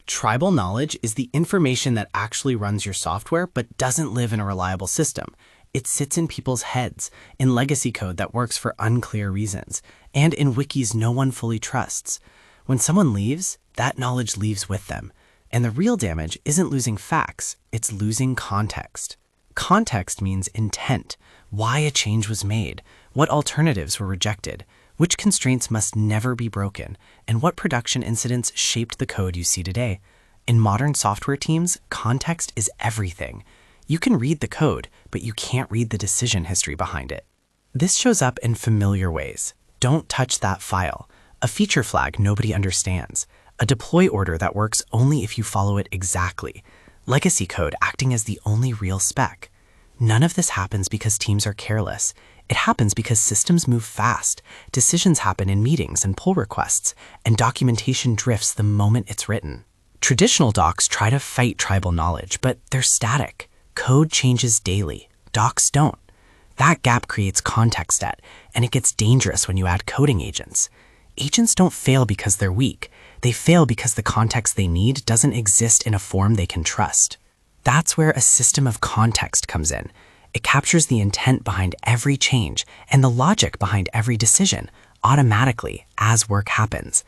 Tribal knowledge is the information that actually runs your software but doesn't live in a reliable system. It sits in people's heads, in legacy code that works for unclear reasons, and in wikis no one fully trusts. When someone leaves, that knowledge leaves with them. And the real damage isn't losing facts, it's losing context. Context means intent, why a change was made, what alternatives were rejected, which constraints must never be broken, and what production incidents shaped the code you see today. In modern software teams, context is everything. You can read the code, but you can't read the decision history behind it. This shows up in familiar ways. Don't touch that file. A feature flag nobody understands. A deploy order that works only if you follow it exactly. Legacy code acting as the only real spec. None of this happens because teams are careless. It happens because systems move fast, decisions happen in meetings and pull requests, and documentation drifts the moment it's written. Traditional docs try to fight tribal knowledge, but they're static. Code changes daily. Docs don't. That gap creates context debt, and it gets dangerous when you add coding agents. Agents don't fail because they're weak. They fail because the context they need doesn't exist in a form they can trust. That's where a system of context comes in. It captures the intent behind every change and the logic behind every decision automatically as work happens.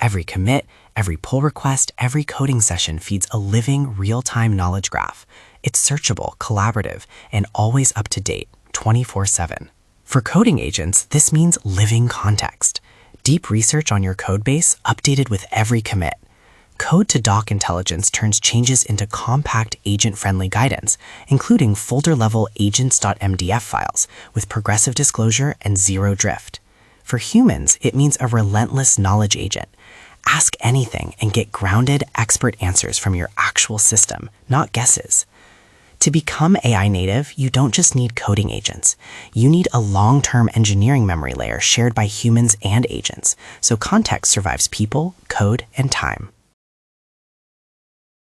Every commit, every pull request, every coding session feeds a living, real-time knowledge graph. It's searchable, collaborative, and always up to date, 24/7. For coding agents, this means living context. Deep research on your codebase updated with every commit. Code-to-doc intelligence turns changes into compact agent-friendly guidance, including folder-level agents.mdf files with progressive disclosure and zero drift. For humans, it means a relentless knowledge agent. Ask anything and get grounded, expert answers from your actual system, not guesses. To become AI native, you don't just need coding agents. You need a long-term engineering memory layer shared by humans and agents, so context survives people, code, and time.